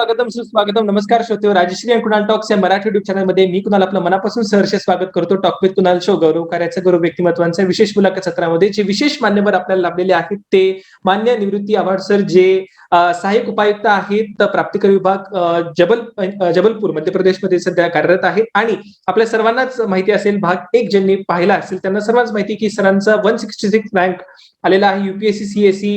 स्वागतम सुस्वागतम. नमस्कार श्रोते, राजश्री आणि कुणाल टॉक्स या मराठी युट्यूब चॅनलमध्ये मी कुणाल आपलं मनापासून सहर्ष स्वागत करतो. टॉक विथ कुणाल शो गौरव कार्याचा गौरव व्यक्तिमत्वांच्या विशेष मुलाखत सत्रामध्ये जे विशेष मान्यवर आपल्याला लाभलेले आहेत ते मान्य निवृत्ती आव्हाड सर, जे सहाय्यक उपायुक्त आहेत प्राप्तिकर विभाग, जबलपूर मध्य प्रदेशमध्ये सध्या कार्यरत आहेत. आणि आपल्या सर्वांनाच माहिती असेल, भाग एक ज्यांनी पाहिला असेल त्यांना सर्वांच माहिती की सरांचा 166 रँक आलेला आहे युपीएससी सीएसई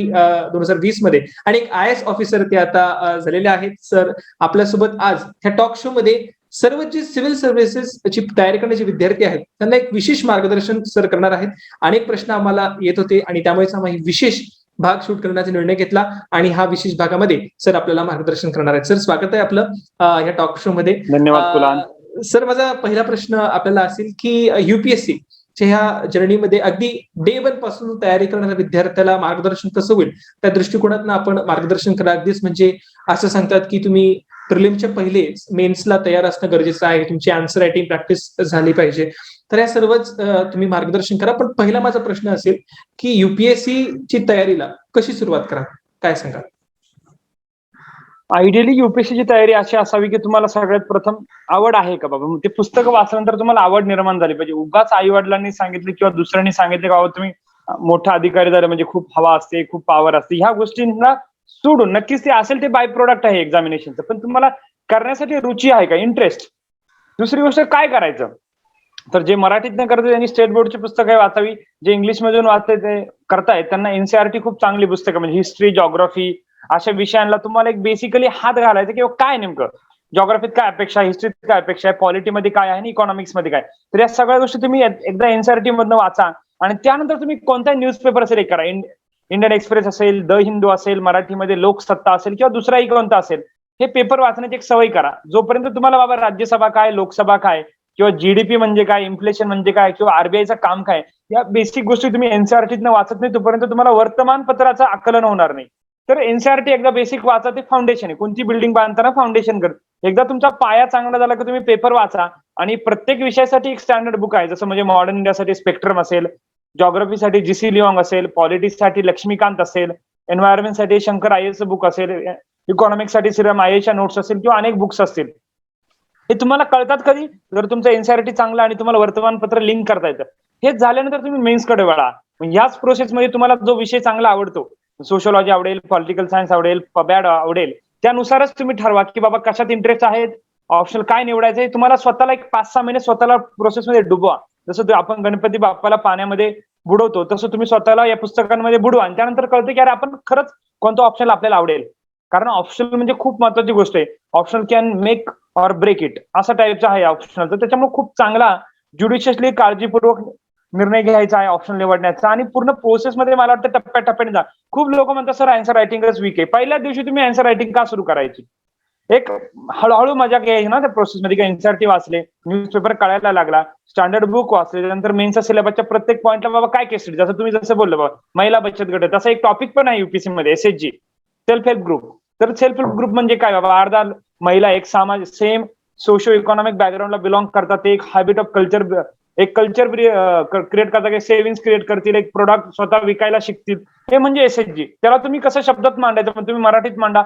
2020 मध्ये, आणि एक आय एस ऑफिसर ते आता झालेले आहेत. सर आपल्यासोबत आज ह्या टॉक शो मध्ये सर्व जे सिव्हिल सर्व्हिसेसची तयारी करण्याचे विद्यार्थी आहेत त्यांना एक विशेष मार्गदर्शन सर करणार आहेत. अनेक प्रश्न आम्हाला येत होते आणि त्यामुळेच आम्ही विशेष भाग शूट करण्याचा निर्णय घेतला आणि हा विशेष भागामध्ये सर आपल्याला मार्गदर्शन करणार आहेत. सर स्वागत आहे आपलं या टॉक शो मध्ये. धन्यवाद. सर माझा पहिला प्रश्न आपल्याला असेल की युपीएससी ह्या जर्नीमध्ये अगदी डे वन पासून तयारी करणाऱ्या विद्यार्थ्याला मार्गदर्शन कसं होईल त्या दृष्टिकोनातून आपण मार्गदर्शन करा. अगदीच म्हणजे असं सांगतात की तुम्ही प्रिलिमच्या पहिले मेन्सला तयार असणं गरजेचं आहे, तुमची आन्सर रायटिंग प्रॅक्टिस झाली पाहिजे. तर या सर्वच तुम्ही मार्गदर्शन करा. पण पहिला माझा प्रश्न असेल की युपीएससी ची तयारीला कशी सुरुवात करा, काय सांगा? आयडियली युपीएससीची तयारी अशी असावी की तुम्हाला सगळ्यात प्रथम आवड आहे का बाबा. ते पुस्तकं वाचल्यानंतर तुम्हाला आवड निर्माण झाली पाहिजे. उगाच आई वडिलांनी सांगितले किंवा दुसऱ्यांनी सांगितले का तुम्ही मोठा अधिकारी झाला म्हणजे खूप हवा असते, खूप पॉवर असते, ह्या गोष्टींना सोडून नक्कीच ते असेल ते बाय प्रोडक्ट आहे एक्झामिनेशनचं, पण तुम्हाला करण्यासाठी रुची आहे का, इंटरेस्ट. दुसरी गोष्ट काय करायचं, तर जे मराठीतनं करतात त्यांनी स्टेट बोर्डची पुस्तकं वाचावी. जे इंग्लिश मधून वाचते ते करतायत त्यांना एनसीआरटी खूप चांगली पुस्तकं, म्हणजे हिस्ट्री, जॉग्राफी अशा विषयांना तुम्हाला एक बेसिकली हात घालायचा किंवा काय नेमकं जॉग्राफीत काय अपेक्षा आहे, हिस्ट्रीत काय अपेक्षा आहे, पॉलिटीमध्ये काय आहे आणि इकॉनॉमिक्स मध्ये काय. तर या सगळ्या गोष्टी तुम्ही एकदा एनसीआरटी मधनं वाचा आणि त्यानंतर तुम्ही कोणताही न्यूजपेपर सिलेक्ट करा. इंडियन एक्सप्रेस असेल, द हिंदू असेल, मराठीमध्ये लोकसत्ता असेल किंवा दुसराही कोणता असेल, हे पेपर वाचण्याची एक सवय करा. जोपर्यंत तुम्हाला बाबा राज्यसभा काय, लोकसभा काय किंवा जीडीपी म्हणजे काय, इन्फ्लेशन म्हणजे काय किंवा आरबीआयचं काम काय, या बेसिक गोष्टी तुम्ही एनसीआरटीतनं वाचत नाही तोपर्यंत तुम्हाला वर्तमानपत्राचं आकलन होणार नाही. तर एनसीआरटी एकदा बेसिक वाचा, ते फाउंडेशन आहे. कोणती बिल्डिंग बांधताना फाउंडेशन कर. एकदा तुमचा पाया चांगला झाला की तुम्ही पेपर वाचा आणि प्रत्येक विषयासाठी एक स्टँडर्ड बुक आहे. जसं म्हणजे मॉडर्न इंडियासाठी स्पेक्ट्रम असेल, जॉग्राफीसाठी जीसी लिऑंग असेल, पॉलिटिक्ससाठी लक्ष्मीकांत असेल, एन्व्हायरमेंटसाठी शंकर आयचं बुक असेल, इकॉनॉमिक्ससाठी श्रीराम आयच्या नोट्स असेल किंवा अनेक बुक्स असतील. हे तुम्हाला कळतात कधी, जर तुमचं एनसीआरटी चांगला आणि तुम्हाला वर्तमानपत्र लिंक करता येतं. हे झाल्यानंतर तुम्ही मेन्सकडे वळा. याच प्रोसेसमध्ये तुम्हाला जो विषय चांगला आवडतो, सोशलॉजी आवडेल, पॉलिटिकल सायन्स आवडेल, पबॅड आवडेल, त्यानुसारच तुम्ही ठरवा की बाबा कशात इंटरेस्ट आहेत, ऑप्शनल काय निवडायचंय. तुम्हाला स्वतःला एक 5-6 महिने स्वतःला प्रोसेसमध्ये डुबवा. जसं आपण गणपती बाप्पाला पाण्यामध्ये बुडवतो तसं तुम्ही स्वतःला या पुस्तकांमध्ये बुडवा आणि त्यानंतर कळतं की अरे आपण खरंच कोणतं ऑप्शन आपल्याला आवडेल. कारण ऑप्शनल म्हणजे खूप महत्वाची गोष्ट आहे. Optional can make or break it असा टाईपचा आहे ऑप्शनल. तर त्याच्यामुळे खूप चांगला ज्युडिशियसली काळजीपूर्वक निर्णय घ्यायचा आहे ऑप्शन निवडण्याचा आणि पूर्ण प्रोसेसमध्ये मला वाटतं टप्प्याटप्प्याने जा. खूप लोक म्हणतात सर आन्सर रायटिंगच वीक आहे. पहिल्या दिवशी तुम्ही आन्सर रायटिंग का सुरू करायची, एक हळूहळू मजा घ्यायची ना त्या प्रोसेसमध्ये. का एनसीआरटी वाचले, न्यूजपेपर कळायला लागला, स्टँडर्ड बुक वाचले, त्यानंतर मेन्सच्या सिलेबसच्या प्रत्येक पॉईंटला बाबा काय केस स्टडी, जसं तुम्ही जसं बोललं बाबा महिला बचत गट, तसा एक टॉपिक पण आहे युपीएससी मध्ये एसएचजी, सेल्फ हेल्प ग्रुप. तर सेल्फ हेल्प ग्रुप म्हणजे काय बाबा, अर्धा महिला एक समाज सेम सोशिओ इकॉनॉमिक बॅकग्राऊंडला बिलॉंग करतात, ते एक हॅबिट ऑफ कल्चर, एक कल्चर क्रिएट करतात, सेव्हिंग्स क्रिएट करतील, एक प्रोडक्ट स्वतः विकायला शिकतील. हे म्हणजे एसएचजी. त्याला तुम्ही कसं शब्दात मांडायचं, पण तुम्ही मराठीत मांडा,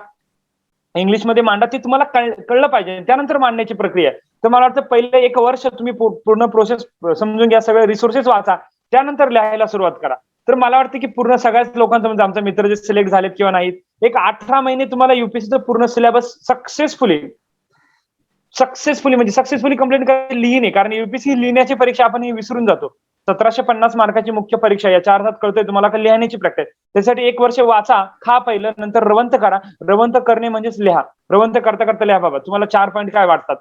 इंग्लिशमध्ये मांडा, ते तुम्हाला कळलं पाहिजे. त्यानंतर मांडण्याची प्रक्रिया. तर मला वाटतं पहिले 1 वर्ष तुम्ही पूर्ण प्रोसेस समजून घ्या, सगळे रिसोर्सेस वाचा, त्यानंतर लिहायला सुरुवात करा. तर मला वाटतं की पूर्ण सगळ्याच लोकांचं, म्हणजे आमचे मित्र जे सिलेक्ट झालेत किंवा नाहीत, एक 18 महिने तुम्हाला युपीएससीचं पूर्ण सिलेबस सक्सेसफुली कंप्लीट करायला लिहिणे. कारण युपीएससी लिहिण्याची परीक्षा आपण ही विसरून जातो. 1750 मार्काची मुख्य परीक्षा, याच्या अर्थात कळतोय तुम्हाला का लिहिण्याची प्रॅक्टिस. त्यासाठी 1 वर्ष वाचा, खा पहिलं, नंतर रवंत करा. रवंत करणे म्हणजेच लिहा. रवंत करता करता लिहा बाबा, तुम्हाला 4 पॉईंट काय वाटतात,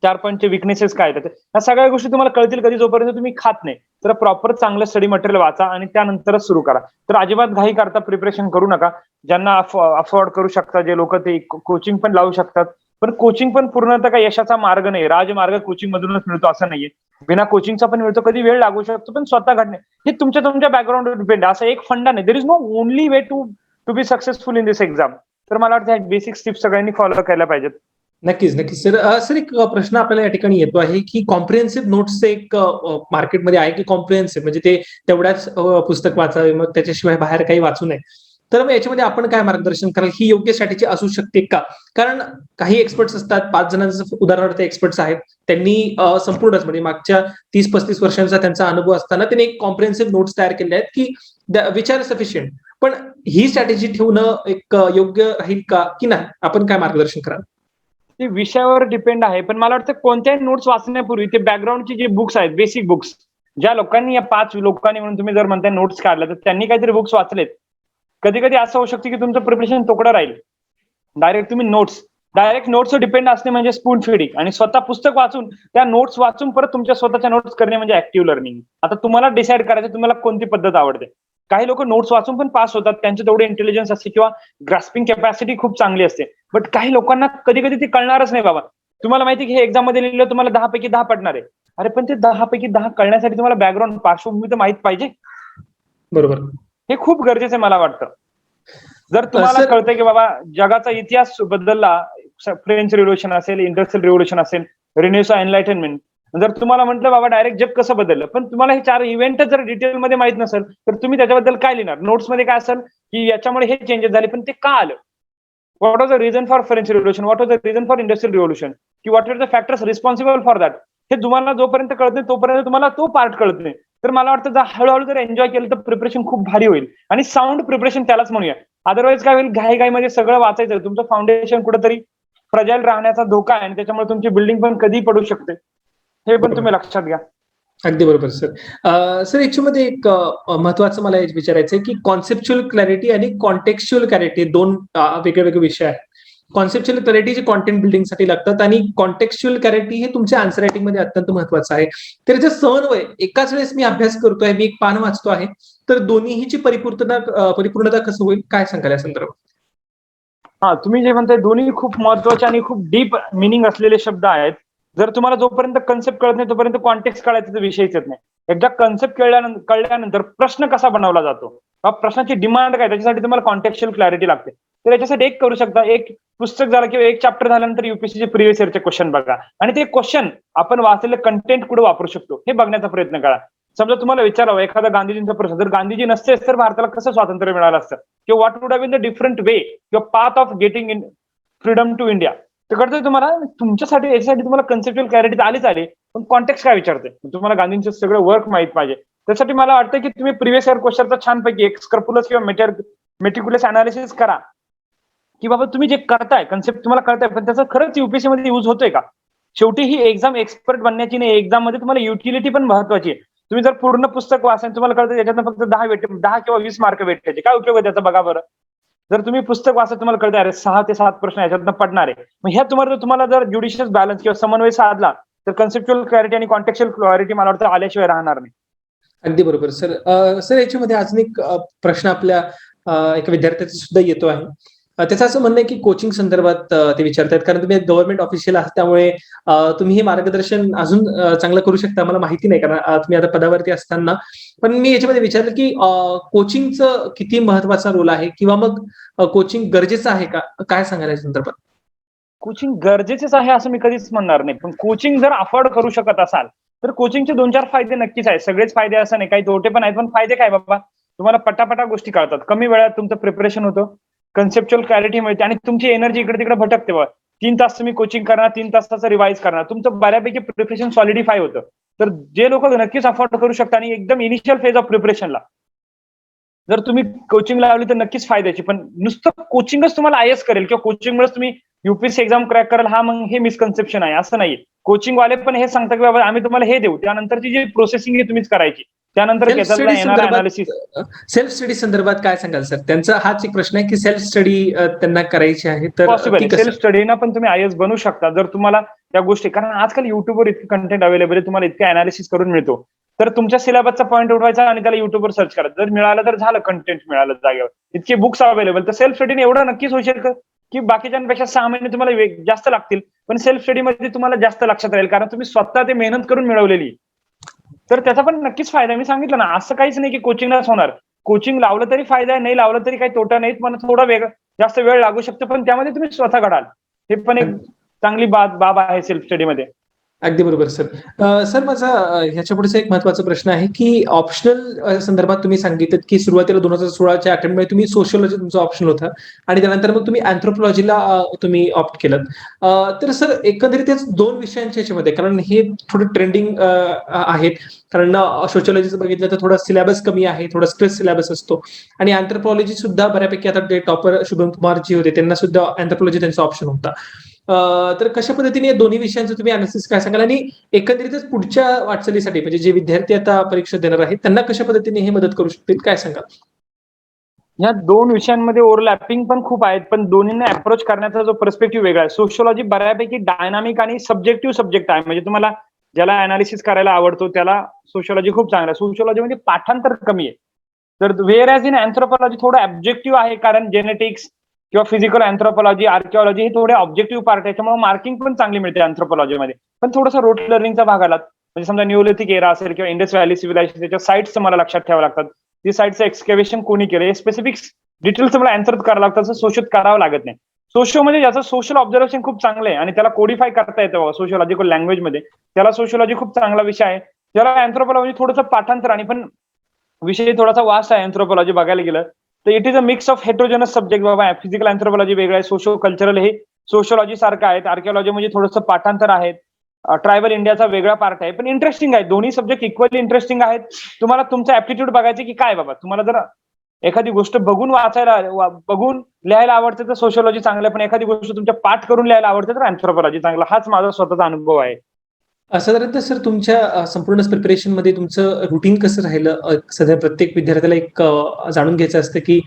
4 पॉईंटचे विकनेसेस काय आहेत, ह्या सगळ्या गोष्टी तुम्हाला कळतील कधी, जोपर्यंत तुम्ही खात नाही. तर प्रॉपर चांगलं स्टडी मटेरियल वाचा आणि त्यानंतरच सुरू करा. तर अजिबात घाई करता प्रिपरेशन करू नका. ज्यांना अफोर्ड करू शकता जे लोक, ते कोचिंग पण लावू शकतात. पण कोचिंग पण पूर्णतः काही यशाचा मार्ग नाही. राजमार्ग कोचिंग मधूनच मिळतो असं नाहीये. बिना कोचिंगचा पण मिळतो, कधी वेळ लागू शकतो, पण स्वतः घडणे हे तुमच्या बॅकग्राऊंडवर डिपेंड आहे. असं एक फंडा नाही. There is no only way to be successful in this exam. तर मला वाटतं बेसिक टिप्स सगळ्यांनी फॉलो करायला पाहिजेत. नक्कीच सर. एक प्रश्न आपल्याला या ठिकाणी येतो आहे की कॉम्प्रिहेन्सिव्ह नोट्सचे एक मार्केटमध्ये आहे की कॉम्प्रिहेन्सिव्ह म्हणजे ते तेवढ्याच पुस्तक वाचावे, मग त्याच्याशिवाय बाहेर काही वाचू नये. तर मग याच्यामध्ये आपण काय मार्गदर्शन कराल, ही योग्य स्ट्रॅटेजी असू शकते का? कारण काही एक्सपर्ट्स असतात, 5 जणांचं उदाहरणार्थ एक्सपर्ट्स आहेत. त्यांनी संपूर्णच म्हणजे मागच्या 30-35 वर्षांचा त्यांचा अनुभव असताना त्यांनी एक कॉम्प्रिहेन्सिव्ह नोट्स तयार केले आहेत, की विच आर सफिशियंट. पण ही स्ट्रॅटेजी ठेवणं एक योग्य राहील का, की नाही? आपण काय मार्गदर्शन कराल? ते विषयावर डिपेंड आहे. पण मला वाटतं कोणत्याही नोट्स वाचण्यापूर्वी ते बॅकग्राऊंडचे जे बुक्स आहेत, बेसिक बुक्स, ज्या लोकांनी या 5 लोकांनी म्हणून तुम्ही जर म्हणताय नोट्स काढल्या, तर त्यांनी काहीतरी बुक्स वाचलेत. कधी-कधी असं होऊ शकतं, की तुमचं प्रिपरेशन तोकडं राहील. डायरेक्ट नोट्सवर डिपेंड असणे म्हणजे स्पून फीडिंग आणि स्वतः पुस्तक वाचून, त्या नोट्स वाचून परत तुमच्या स्वतःच्या नोट्स करणे म्हणजे ऍक्टिव्ह लर्निंग. आता तुम्हाला डिसाईड करायचं तुम्हाला कोणती पद्धत आवडते. काही लोक नोट्स वाचून पण पास होतात, त्यांचे तेवढे इंटेलिजन्स असते किंवा ग्रास्पिंग कॅपॅसिटी खूप चांगली असते. बट काही लोकांना कधी-कधी ते कळणारच नाही बाबा. तुम्हाला माहिती की हे एक्झाम मध्ये लिहिलं तुम्हाला 10 पैकी 10 पडणार आहे. अरे पण ते 10 पैकी 10 कळण्यासाठी तुम्हाला बॅकग्राऊंड पार्श्वभूमी तर माहित पाहिजे. बरोबर. हे खूप गरजेचं आहे मला वाटतं. जर तुम्हाला सर कळतंय की बाबा जगाचा इतिहास बदलला, फ्रेंच रिव्होल्युशन असेल, इंडस्ट्रियल रिव्होल्युशन असेल, रिनेसॉ एनलायटनमेंट. जर तुम्हाला म्हटलं बाबा डायरेक्ट जग कसं बदललं, पण तुम्हाला हे 4 इव्हेंटच जर डिटेलमध्ये माहित नसेल, तर तुम्ही त्याच्याबद्दल काय लिहिणार? नोट्समध्ये काय असेल, की याच्यामुळे हे चेंजेस झाले, पण ते का आलं? What was the reason for French revolution? What was the reason for industrial revolution? की what are the factors responsible for that? हे तुम्हाला जोपर्यंत कळत नाही, तोपर्यंत तुम्हाला तो पार्ट कळत नाही. तर मला वाटतं जर हळूहळू जर एन्जॉय केलं, तर प्रिपरेशन खूप भारी होईल आणि साऊंड प्रिपरेशन त्यालाच म्हणूया. अदरवाईज काय होईल, घाईघाईमध्ये सगळं वाचायचं, तुमचं फाउंडेशन कुठेतरी फ्रजाईल राहण्याचा धोका आहे आणि त्याच्यामुळे तुमची बिल्डिंग पण कधी पडू शकते. हे पण तुम्ही लक्षात घ्या. अगदी बरोबर सर. सर याच्यामध्ये एक महत्वाचं मला एक विचारायचं आहे, की कॉन्सेप्च्युअल क्लॅरिटी आणि कॉन्टेक्स्च्युअल क्लॅरिटी 2 वेगळे-वेगळे विषय आहेत. कॉन्सेप्च्युअल क्लॅरिटी जे कंटेंट बिल्डिंगसाठी लागतात आणि कॉन्टेक्स्च्युअल क्लॅरिटी हे तुमच्या आन्सर रायटिंगमध्ये अत्यंत महत्वाचं आहे. तर याचा समन्वय एकाच वेळेस मी अभ्यास करतोय, मी एक पान वाचतो आहे, तर दोन्हीची परिपूर्णता कसं होईल? काय सांगाल या संदर्भात? तुम्ही जे म्हणताय दोन्ही खूप महत्वाचे आणि खूप डीप मिनिंग असलेले शब्द आहेत. जर तुम्हाला जोपर्यंत कन्सेप्ट कळत नाही तोपर्यंत कॉन्टेक्स्ट कळायचा तर विषयच येत नाही. एकदा कन्सेप्ट कळल्यानंतर प्रश्न कसा बनवला जातो, प्रश्नाची डिमांड काय, त्याच्यासाठी तुम्हाला कॉन्टेक्स्चुअल क्लॅरिटी लागते. तर याच्यासाठी एक करू शकता, एक पुस्तक झालं किंवा एक चॅप्टर झाल्यानंतर युपीएससीचे प्रिव्हियस इयरचे क्वेश्चन बघा आणि ते क्वेश्चन आपण वाचलेलं कंटेंट कुठे वापरू शकतो हे बघण्याचा प्रयत्न करा. समजा तुम्हाला विचारावं एखादा गांधीजींचा प्रश्न, जर गांधीजी नसतेच तर भारताला कसं स्वातंत्र्य मिळालं असतं, किंवा what would have been the different way किंवा path of getting in freedom to India. तर कळतंय तुम्हाला, तुमच्यासाठी याच्यासाठी तुम्हाला कन्सेप्च्युअल क्लॅरिटी आलीच आली, पण कॉन्टेक्स्ट काय विचारते, तुम्हाला गांधींचं सगळं वर्क माहित पाहिजे. त्यासाठी मला वाटतं की तुम्ही प्रिव्हियस इयर क्वेश्चनचा छानपैकी एक स्क्रपुलस किंवा मेटिक्युलस अनालिसिस करा, की बाबा तुम्ही जे करताय कन्सेप्ट तुम्हाला कळताय, पण त्याचा खरंच युपीएससी मध्ये युज होतोय का? शेवटी ही एक्झाम एक्सपर्ट बनण्याची नाही, एक्झाम मध्ये तुम्हाला युटिलिटी पण महत्वाची आहे. तुम्ही जर पूर्ण पुस्तक वाचा तुम्हाला कळतं याच्यातनं फक्त 10 किंवा 20 मार्क भेटायचे, काय उपयोग आहे त्याचा बघा बरं. जर तुम्ही पुस्तक वाचत तुम्हाला कळतं अरे 6 ते 7 प्रश्न याच्यातनं पडणार आहे, मग ह्या तुम्हाला जर ज्युडिशियस बॅलन्स किंवा समन्वय साधला तर कन्सेप्च्युअल क्लॅरिटी आणि कॉन्टेक्स्चुअल क्लॅरिटी मला वाटतं आल्याशिवाय राहणार नाही. अगदी बरोबर सर. सर याच्यामध्ये अजून एक प्रश्न आपल्या एका विद्यार्थ्याचा सुद्धा येतो आहे. त्याचं असं म्हणणं आहे की कोचिंग संदर्भात ते विचारतायत, कारण तुम्ही गव्हर्नमेंट ऑफिशियल आहात, त्यामुळे तुम्ही हे मार्गदर्शन अजून चांगलं करू शकता. मला माहिती नाही, कारण तुम्ही आता पदावरती असताना. पण मी याच्यामध्ये विचारलं की कोचिंगचं किती महत्वाचा रोल आहे, किंवा मग कोचिंग गरजेचं आहे का? काय सांगाल या संदर्भात? कोचिंग गरजेचंच आहे असं मी कधीच म्हणणार नाही, पण कोचिंग जर अफोर्ड करू शकत असाल तर कोचिंगचे 2-4 फायदे नक्कीच आहेत. सगळेच फायदे असं नाही, काही तोटे पण आहेत, पण फायदे काय बाबा, तुम्हाला पटापटा गोष्टी कळतात, कमी वेळात तुमचं प्रिपरेशन होतं, कन्सेप्च्युअल क्लॅरिटी मिळते आणि तुमची एनर्जी इकडे तिकडे भटकते बघा. 3 तास तुम्ही कोचिंग करणार, 3 तासाचं रिवाइज करणार, तुमचं बऱ्यापैकी प्रिपरेशन सॉलिडिफाय होतं. तर जे लोक नक्कीच अफोर्ड करू शकता आणि एकदम इनिशियल फेज ऑफ प्रिपरेशनला जर तुम्ही कोचिंग लावली तर नक्कीच फायद्याची. पण नुसतं कोचिंगच तुम्हाला आयएस करेल किंवा कोचिंगमुळेच तुम्ही युपीएससी एक्झाम क्रॅक कराल, हा मग हे मिसकन्सेप्शन आहे, असं नाही. कोचिंग वाले पण हे सांगतात की बाबा आम्ही तुम्हाला हे देऊ, त्यानंतरची जी प्रोसेसिंग आहे तुम्हीच करायची, त्यानंतर येणार अनालिसिस. सेल्फ स्टडी संदर्भात काय सांगाल सर? त्यांचा हाच एक प्रश्न आहे की सेल्फ स्टडी त्यांना करायची आहे, तर पॉसिबल सेल्फ स्टडीना पण तुम्ही आयएस बनू शकता जर तुम्हाला त्या गोष्टी, कारण आजकाल युट्यूबवर इतके कंटेंट अवेलेबल आहे, तुम्हाला इतके अनालिसिस करून मिळतो. तर तुमच्या सिलेबसचा पॉईंट उठवायचा आणि त्याला युट्यूबवर सर्च करायचं, जर मिळालं तर झालं, कंटेंट मिळालं जागेवर, इतके बुक्स अवेलेबल. तर सेल्फ स्टडीने एवढं नक्कीच होऊ शकतं की बाकीच्यांपेक्षा 6 महिने तुम्हाला जास्त लागतील, पण सेल्फ स्टडीमध्ये तुम्हाला जास्त लक्षात राहील, कारण तुम्ही स्वतः ते मेहनत करून मिळवलेली. तर त्याचा पण नक्कीच फायदा मी सांगितलं ना, असं काहीच नाही की कोचिंगलाच होणार. कोचिंग लावलं तरी फायदा आहे, नाही लावलं तरी काही तोटा नाही, पण थोडा जास्त वेळ लागू शकतो, पण त्यामध्ये तुम्ही स्वतः घडाल. हे पण एक चांगली बाब आहे सेल्फ स्टडीमध्ये. अगदी बरोबर सर. सर माझा ह्याच्या पुढचा एक महत्त्वाचा प्रश्न आहे, की ऑप्शनल संदर्भात तुम्ही सांगितलत, की सुरुवातीला 2016च्या अटेम्प्टमध्ये तुम्ही सोशिओलॉजी तुमचा ऑप्शनल होता आणि त्यानंतर मग तुम्ही अँथ्रोपॉलॉजीला तुम्ही ऑप्ट केलत. तर सर एकंदरीतच 2 विषयांच्या ह्याच्यामध्ये कारण हे थोडं ट्रेंडिंग आहेत. कारण सोशिओलॉजीचं बघितलं तर थोडा सिलेबस कमी आहे, थोडा स्ट्रेस सिलेबस असतो आणि अँथ्रोपॉलॉजी सुद्धा बऱ्यापैकी आता ते टॉपर शुभम कुमार जी होते त्यांना सुद्धा अँथ्रोपॉलॉजी त्यांचा ऑप्शन होता. तर कशा पद्धतीने या दोन्ही विषयांचं तुम्ही अनालिसिस काय सांगाल आणि एकंदरीतच पुढच्या वाटचालीसाठी म्हणजे जे विद्यार्थी आता परीक्षा देणार आहेत त्यांना कशा पद्धतीने हे मदत करू शकतील काय सांगाल? ह्या 2 विषयांमध्ये ओव्हरलॅपिंग पण खूप आहेत, पण दोन्हींना अप्रोच करण्याचा जो पर्स्पेक्टिव्ह वेगळा आहे. सोशिओलॉजी बऱ्यापैकी डायनामिक आणि सब्जेक्टिव्ह सब्जेक्ट आहे. म्हणजे तुम्हाला ज्याला अनालिसिस करायला आवडतो त्याला सोशिओलॉजी खूप चांगलं आहे. सोशिओलॉजी म्हणजे पाठांतर कमी आहे. तर व्हेअर इन अँथ्रोपॉलॉजी थोडं ऑब्जेक्टिव्ह आहे, कारण जेनेटिक्स किंवा फिजिकल अँथ्रोपॉलॉजी, आर्किओलॉजी हे थोडे ऑब्जेक्टिव्ह पार्ट आहे. त्याच्यामुळे मार्किंग पण चांगली मिळते अँथ्रोपॉलॉजीमध्ये. पण थोडंसं रोट लर्निंगचा भाग आला. म्हणजे समजा निओलिथिक एरा असेल किंवा इंडस व्हॅली सिव्हिलायझेशन त्याच्या साइट्स तुम्हाला लक्षात ठेवाव्या लागतात. ती साईटचं एक्सकेव्हेशन कोणी केलं हे स्पेसिफिक डिटेल्स तुम्हाला अँसर करावं लागतं, असं सोशोत करावं लागत नाही. सोशो म्हणजे ज्याचं सोशल ऑब्झर्वेशन खूप चांगलं आहे आणि त्याला कोडिफाय करता येतं बाबा सोशिओलॉजिकल लँग्वेजमध्ये, त्याला सोशिओलॉजी खूप चांगला विषय आहे. ज्याला अँथ्रोपॉलॉजी थोडंसं पाठांतर आणि पण विषय थोडासा वास्ट आहे अँथ्रोपॉलॉजी बघायला गेलं तर it is a mix of heterogeneous subject बाबा. फिजिकल अँथ्रोपॉलॉजी वेगळं आहे, सोशो कल्चरल हे सोशिओलॉजी सारखं आहे, आर्किओलॉजी म्हणजे थोडंसं पाठांतर आहे, ट्रायबल इंडियाचा वेगळा पार्ट आहे, पण इंटरेस्टिंग आहे. दोन्ही सब्जेक्ट इक्वली इंटरेस्टिंग आहेत. तुम्हाला तुमचं ऍप्टिट्यूड बघायचे की काय बाबा. तुम्हाला जर एखादी गोष्ट बघून बघून लिहायला आवडते तर सोशिओलॉजी चांगलं आहे, पण एखादी गोष्ट तुमच्या पाठ करून लिहायला आवडते तर अँथ्रोपॉलॉजी चांगला. हाच माझा स्वतःचा अनुभव आहे. साधारणतः सर तुमच्या संपूर्ण प्रिपरेशनमध्ये तुमचं रुटीन कसं राहिलं? सध्या प्रत्येक विद्यार्थ्याला एक जाणून घ्यायचं असतं, की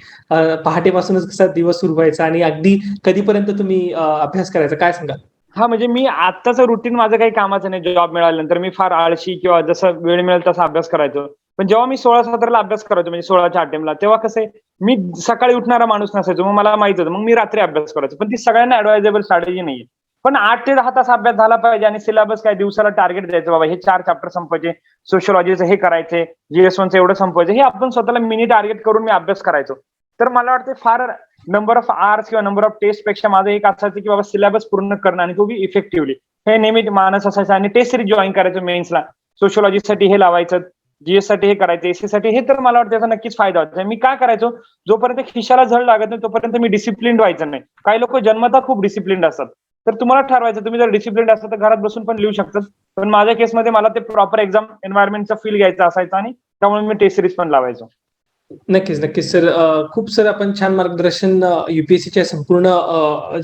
पहाटेपासूनच कसा दिवस सुरू व्हायचा आणि अगदी कधीपर्यंत तुम्ही अभ्यास करायचा काय सांगाल? हा म्हणजे मी आत्ताचं रुटीन माझं काही कामाचं नाही. जॉब मिळाल्यानंतर मी फार आळशी किंवा जसं वेळ मिळेल तसा अभ्यास करायचो. पण जेव्हा मी 16-17ला अभ्यास करायचो म्हणजे 16च्या अटेम्प्टला, तेव्हा कसं आहे, मी सकाळी उठणारा माणूस नसायचो. मग मला माहित होतं. मग मी रात्री अभ्यास करायचो. पण ती सगळ्यांना ऍडवायझेबल स्ट्रॅटेजी नाहीये. पण 8 ते 10 तास अभ्यास झाला पाहिजे आणि सिलेबस काय दिवसाला टार्गेट द्यायचं बाबा हे 4 चॅप्टर संपवायचे, सोशिओलॉजीचं हे करायचे, जीएस1चं एवढं संपवायचं. हे आपण स्वतःला मिनी टार्गेट करून मी अभ्यास करायचो. तर मला वाटतं फार नंबर ऑफ आवर्स किंवा नंबर ऑफ टेस्ट पेक्षा माझं एक असायचं की बाबा सिलेबस पूर्ण करणं आणि तो बी इफेक्टिव्हली. हे नेहमी मानस असायचं आणि टेस्ट सिरीज जॉईन करायचं मेन्सला. सोशिओलॉजीसाठी हे लावायचं, जीएस साठी हे करायचं, एसी साठी हे. तर मला वाटतं त्याचा नक्कीच फायदा होता. मी काय करायचो, जोपर्यंत खिशाला झळ लागत नाही तोपर्यंत मी डिसिप्लिन व्हायचं नाही. काही लोक जन्मतः खूप डिसिप्लिन असतात. तर तुम्हाला ठरवायचं, तुम्ही जर डिसिप्लिन असतात तर घरात बसून पण लिहू शकतात. पण माझ्या केसमध्ये मला ते प्रॉपर एक्झाम एन्व्हायरमेंटचा फील घ्यायचा असायचा आणि त्यामुळे मी टेस्ट सिरीज पण लावायचो. नक्कीच, नक्कीच सर. खूप सर आपण छान मार्गदर्शन UPSCच्या संपूर्ण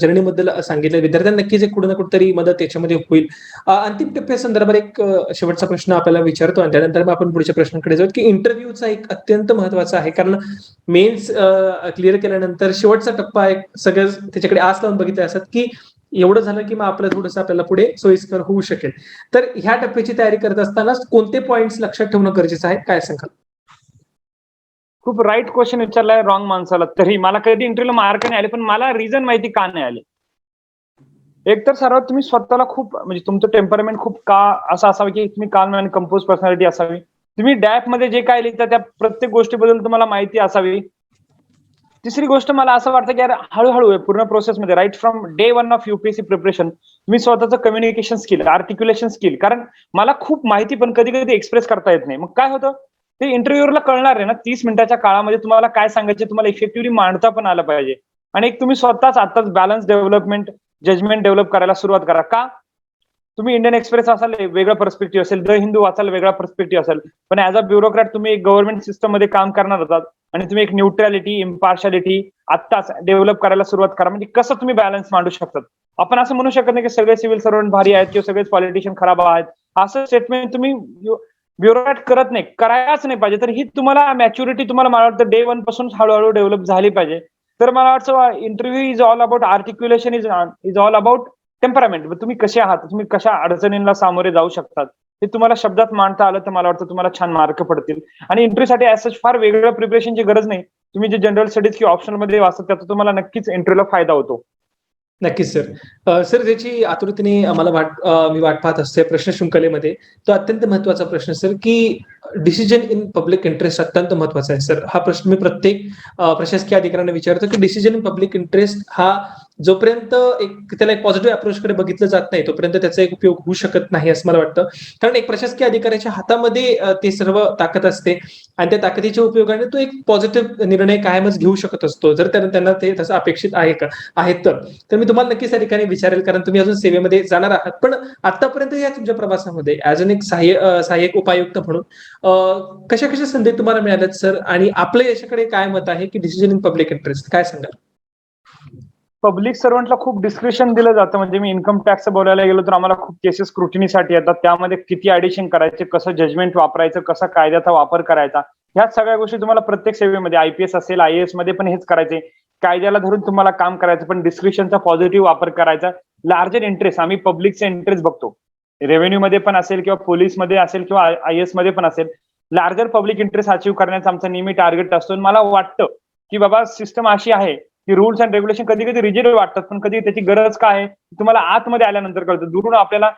जर्नीबद्दल सांगितलं. विद्यार्थ्यांना नक्कीच एक कुठे ना कुठेतरी मदत याच्यामध्ये होईल. अंतिम टप्प्यासंदर्भात एक शेवटचा प्रश्न आपल्याला विचारतो आणि त्यानंतर मग आपण पुढच्या प्रश्नाकडे जाऊ, की इंटरव्ह्यूचा एक अत्यंत महत्त्वाचा आहे. कारण मेन्स क्लिअर केल्यानंतर शेवटचा टप्पा एक सगळं त्याच्याकडे आस लावून बघितले असतात, की एवढं झालं की मग आपलं थोडंसं आपल्याला पुढे सोयीस्कर होऊ शकेल. तर ह्या टप्प्याची तयारी करत असताना कोणते पॉइंट्स लक्षात ठेवणं गरजेचं आहे? काय सांगाल? खूप राईट क्वेश्चन विचारलाय रॉंग माणसाला. तरी मला कधी इंटरव्ह्यूला मार्क नाही आले, पण मला रिझन माहिती का नाही आले. एक तर सर्वात तुम्ही स्वतःला खूप म्हणजे तुमचं टेम्परमेंट खूप का असं असावं की तुम्ही काल्म आणि कंपोज पर्सनॅलिटी असावी. तुम्ही डॅप मध्ये जे काय लिहिता त्या प्रत्येक गोष्टीबद्दल तुम्हाला माहिती असावी. तिसरी गोष्ट मला असं वाटतं की यार हळूहळू आहे पूर्ण प्रोसेसमध्ये right from day 1 of UPSC preparation मी स्वतःचं कम्युनिकेशन स्किल, आर्टिक्युलेशन स्किल, कारण मला खूप माहिती पण कधी कधी एक्सप्रेस करता येत नाही. मग काय होतं, ते इंटरव्ह्यूला कळणार आहे ना 30 मिनिटाच्या काळामध्ये तुम्हाला काय सांगायचे, तुम्हाला इफेक्टिव्हली मांडता पण आलं पाहिजे. आणि एक तुम्ही स्वतःच आताच बॅलन्स डेव्हलपमेंट जजमेंट डेव्हलप करायला सुरुवात करा. का तुम्ही इंडियन एक्सप्रेस असाल वेगळा पर्स्पेक्टिव्ह असेल, द हिंदू वाचाल वेगळा पर्स्पेक्टिव्ह असेल, पण ऍज अ ब्युरोक्रॅट तुम्ही एक गव्हर्नमेंट सिस्टम मध्ये काम करणार होतात आणि तुम्ही एक न्यूट्रॅलिटी, इम्पार्शालिटी आत्ताच डेव्हलप करायला सुरुवात करा. म्हणजे कसं तुम्ही बॅलन्स मांडू शकतात. आपण असं म्हणू शकत नाही की सगळे सिव्हिल सर्वंट भारी आहेत किंवा सगळेच पॉलिटिशियन खराब आहेत. असं स्टेटमेंट तुम्ही ब्युरोक्रॅट करत नाही, करायलाच नाही पाहिजे. तर ही तुम्हाला मॅच्युरिटी तुम्हाला मला वाटतं डे 1 पासून हळूहळू डेव्हलप झाली पाहिजे. तर मला वाटतं interview is all about articulation, is all about temperament. तुम्ही कसे आहात, तुम्ही कशा अडचणींना सामोरे जाऊ शकतात, हे तुम्हाला शब्दात मांडता आलं तर मला वाटतं तुम्हाला छान मार्क पडतील. आणि इंटरव्ह्यूसाठी ऍज सच फार वेगळं प्रिपरेशनची गरज नाही. तुम्ही जे जनरल स्टडीज किंवा ऑप्शनल मध्ये वाचतात त्याचा तुम्हाला नक्कीच इंटरव्ह्यूला फायदा होतो. नक्कीच सर. सर त्याची आतुरतेने आम्हाला मी वाट पाहत असते प्रश्न शृंखलेमध्ये. तो अत्यंत महत्त्वाचा प्रश्न सर, की डिसिजन इन पब्लिक इंटरेस्ट अत्यंत महत्त्वाचा आहे सर. हा प्रश्न मी प्रत्येक प्रशासकीय अधिकाऱ्यांना विचारतो, की डिसिजन इन पब्लिक इंटरेस्ट हा जोपर्यंत त्याला एक पॉझिटिव्ह अप्रोचकडे बघितलं जात नाही तोपर्यंत त्याचा एक उपयोग होऊ शकत नाही असं मला वाटतं. कारण एक प्रशासकीय अधिकाऱ्याच्या हातामध्ये ते सर्व ताकद असते आणि त्या ताकदीच्या उपयोगाने तो एक पॉझिटिव्ह निर्णय कायमच घेऊ शकत असतो. जर त्यांना ते तसं अपेक्षित आहेत तर मी तुम्हाला नक्कीच त्या ठिकाणी विचारेल, कारण तुम्ही अजून सेवेमध्ये जाणार आहात. पण आतापर्यंत या तुमच्या प्रवासामध्ये ॲज अन एक सहाय्यक उपायुक्त म्हणून कशा कशा संधी तुम्हाला मिळाल्यात सर, आणि आपल्या याच्याकडे काय मत आहे की डिसिजन इन पब्लिक इंटरेस्ट काय सांगाल? पब्लिक सर्वंटला खूप डिस्क्रिप्शन दिलं जातं. म्हणजे मी इन्कम टॅक्स बोलायला गेलो तर आम्हाला खूप केसेस स्क्रुटिनीसाठी येतात. त्यामध्ये किती ॲडिशन करायचे, कसं जजमेंट वापरायचं, कसा कायद्याचा वापर करायचा, ह्या सगळ्या गोष्टी तुम्हाला प्रत्येक सेवेमध्ये आयपीएस असेल, आयएएस मध्ये पण हेच करायचे. कायद्याला धरून तुम्हाला काम करायचं, पण डिस्क्रिप्शनचा पॉझिटिव्ह वापर करायचा. लार्जर इंटरेस्ट, आम्ही पब्लिकचे इंटरेस्ट बघतो. रेव्हेन्यू मध्ये पण असेल किंवा पोलीसमध्ये असेल किंवा आयएएस मध्ये पण असेल. लार्जर पब्लिक इंटरेस्ट अचीव्ह करण्याचा आमचा नेहमी टार्गेट असतो. आणि मला वाटतं की बाबा सिस्टम अशी आहे की रूल्स अँड रेग्युलेशन कधी कधी रिजिड वाटतात, पण कधी त्याची गरज काय आहे तुम्हाला आतमध्ये आल्यानंतर कळतं. दुरून आपल्याला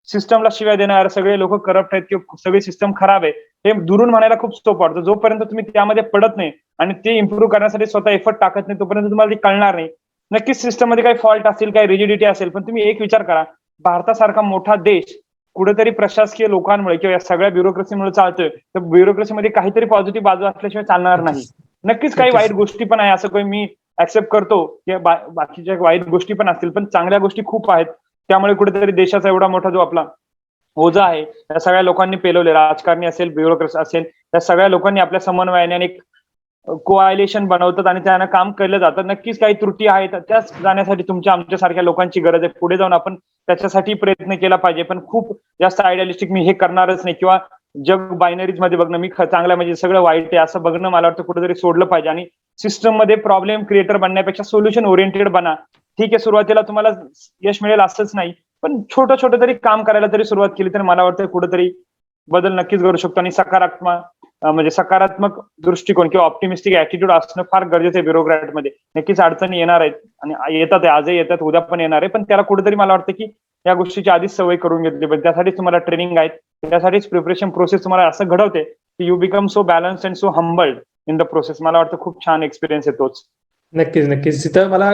सिस्टमला शिव्या देणार, सगळे लोक करप्ट आहेत किंवा सगळी सिस्टम खराब आहे, हे दुरून म्हणायला खूप सोपं वाटतं. जोपर्यंत तुम्ही त्यामध्ये पडत नाही आणि ते इम्प्रूव्ह करण्यासाठी स्वतः एफर्ट टाकत नाही तोपर्यंत तुम्हाला ते कळणार नाही. नक्कीच सिस्टम मध्ये काही फॉल्ट असेल, काही रिजिडिटी असेल, पण तुम्ही एक विचार करा, भारतासारखा मोठा देश कुठेतरी प्रशासकीय लोकांमुळे किंवा या सगळ्या ब्युरोक्रेसीमुळे चालतोय, तर ब्युरोक्रेसीमध्ये काहीतरी पॉझिटिव्ह बाजू असल्याशिवाय चालणार नाही. नक्कीच काही वाईट गोष्टी पण आहे, असं काही मी ऍक्सेप्ट करतो की बाकीच्या वाईट गोष्टी पण असतील, पण चांगल्या गोष्टी खूप आहेत. त्यामुळे कुठेतरी देशाचा एवढा मोठा जो आपला ओझा आहे त्या सगळ्या लोकांनी पेलवले, राजकारणी असेल, ब्युरोक्रेसी असेल, त्या सगळ्या लोकांनी आपल्या समन्वयाने एक कोआलिशन बनवतात आणि त्यांना काम केलं जातं. नक्कीच काही त्रुटी आहेत, त्याच जाण्यासाठी तुमच्या आमच्यासारख्या लोकांची गरज आहे. पुढे जाऊन आपण त्याच्यासाठी प्रयत्न केला पाहिजे, पण खूप जास्त आयडियालिस्टिक मी हे करणारच नाही किंवा जग बायनरीज मध्ये बघणं, मी चांगला म्हणजे सगळं वाईट आहे असं बघणं मला वाटतं कुठेतरी सोडलं पाहिजे. आणि सिस्टम मध्ये प्रॉब्लेम क्रिएटर बनण्यापेक्षा सोल्युशन ओरिएंटेड बना. ठीक आहे, सुरुवातीला तुम्हाला यश मिळेल असंच नाही, पण छोटं छोटं तरी काम करायला तरी सुरुवात केली तर मला वाटतं कुठेतरी बदल नक्कीच करू शकतो. आणि सकारात्मक दृष्टिकोन किंवा ऑप्टिमिस्टिक ऍटिट्यूड असणं फार गरजेचं आहे ब्युरोक्रॅटमध्ये. नक्कीच अडचणी येणार आहेत आणि येतात, आजही येतात, उद्या पण येणार आहे, पण त्याला कुठेतरी मला वाटतं की या गोष्टीची आधीच सवय करून घेतली पाहिजे. त्यासाठीच तुम्हाला ट्रेनिंग आहेत, त्यासाठीच प्रिपरेशन प्रोसेस तुम्हाला असं घडवते की you become so balanced and so humbled in the process. मला वाटतं खूप छान एक्सपिरियन्स आहे तोच. नक्कीच नक्कीच. तिथं मला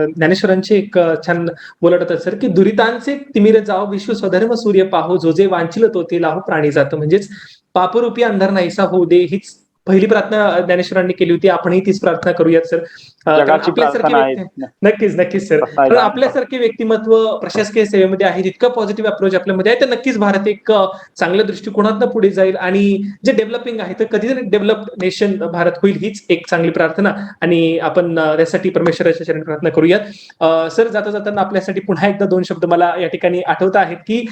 ज्ञानेश्वरांची एक छान बोलत होतात सर, की दुरितांचे तिमिर जाव विश्व स्वधर्म सूर्य पाहो, जो जे वांछिल तो ते लाहो प्राणी जात. म्हणजेच पापरूपी अंधार नाहीसा होऊ दे, हीच पहिली प्रार्थना ज्ञानेश्वरांनी केली होती. आपणही तीच प्रार्थना करूयात सर. जगाची प्रार्थना आहे. नक्कीच नक्कीच सर. कारण आपल्यासारखे व्यक्तिमत्व प्रशासकीय सेवेमध्ये आहे, इतकं पॉझिटिव्ह अप्रोच आपल्यामध्ये आहे, तर नक्कीच भारत एक चांगल्या दृष्टिकोनातनं पुढे जाईल आणि जे डेव्हलपिंग आहे तर कधीतरी डेव्हलप्ड नेशन भारत होईल, हीच एक चांगली प्रार्थना. आणि आपण त्यासाठी परमेश्वराच्या चरणी प्रार्थना करूयात. सर, जाता जाताना आपल्यासाठी पुन्हा एकदा 2 शब्द मला या ठिकाणी आठवत आहेत की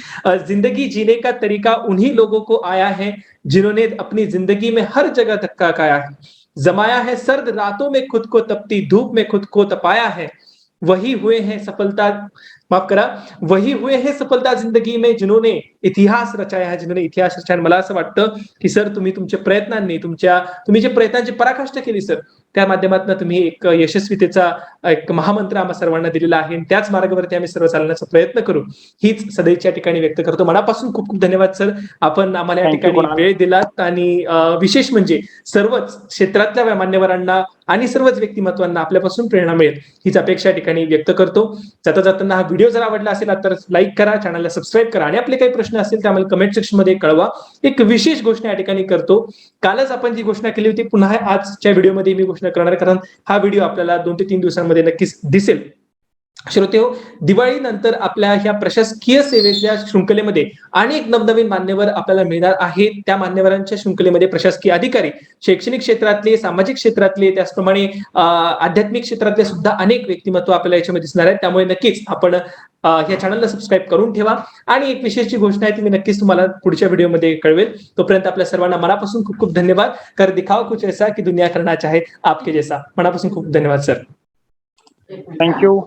जिंदगी जीने का तरीका उन्हीं लोगों को आया है जिन्होंने अपनी जिंदगी में हर जगह धक्का खाया है, जमाया है सर्द रातों में खुद को, तपती धूप में खुद को तपाया है, वही हुए हैं सफलता, माफ करा, वही हुए हैं सफलता जिंदगी में जिन्होंने इतिहास रचाया है, जिन्होंने इतिहास रचाया. मला असं वाटतं की सर, तुम्ही तुमच्या प्रयत्नांनी तुम्ही जे प्रयत्नांची पराकाष्ठा केली सर, त्या माध्यमातून तुम्ही एक यशस्वीतेचा एक महामंत्र आम्हा सर्वांना दिलेला आहे. त्याच मार्गावरती आम्ही सर्व चालण्याचा प्रयत्न करू, हीच सदैवची या ठिकाणी व्यक्त करतो. मनापासून खूप खूप धन्यवाद सर, आपण आम्हाला या ठिकाणी वेळ दिलात. आणि विशेष म्हणजे सर्वच क्षेत्रातल्या मान्यवरांना आणि सर्वच व्यक्तिमत्वांना आपल्यापासून प्रेरणा मिळेल हीच अपेक्षा या ठिकाणी व्यक्त करतो. जाता जाताना हा व्हिडिओ जर आवडला असेल तर लाईक करा, चॅनलला सबस्क्राईब करा आणि आपले काही प्रश्न असतील ते आम्हाला कमेंट सेक्शन मध्ये कळवा. एक विशेष घोषणा या ठिकाणी करतो. कालच आपण जी घोषणा केली होती पुन्हा आजच्या व्हिडिओमध्ये मी घोषणा करणार, कारण हा व्हिडिओ आपल्याला 2 ते 3 दिवसांमध्ये नक्कीच दिसेल. श्रोतेहो, दिवाळीनंतर आपल्या ह्या प्रशासकीय सेवेच्या शृंखलेमध्ये अनेक नवनवीन मान्यवर आपल्याला मिळणार आहेत. त्या मान्यवरांच्या शृंखलेमध्ये प्रशासकीय अधिकारी, शैक्षणिक क्षेत्रातले, सामाजिक क्षेत्रातले, त्याचप्रमाणे आध्यात्मिक क्षेत्रातले सुद्धा अनेक व्यक्तिमत्व आपल्याला याच्यामध्ये दिसणार आहेत. त्यामुळे नक्कीच आपण या चॅनलला सबस्क्राईब करून ठेवा. आणि एक विशेष जी घोषणा आहे ती मी नक्कीच तुम्हाला पुढच्या व्हिडिओमध्ये कळवेल. तोपर्यंत आपल्या सर्वांना मनापासून खूप खूप धन्यवाद. कर दिखाओ कुछ ऐसा की दुनिया करना चाहे आपके जैसा. मनापासून खूप धन्यवाद सर. थँक्यू.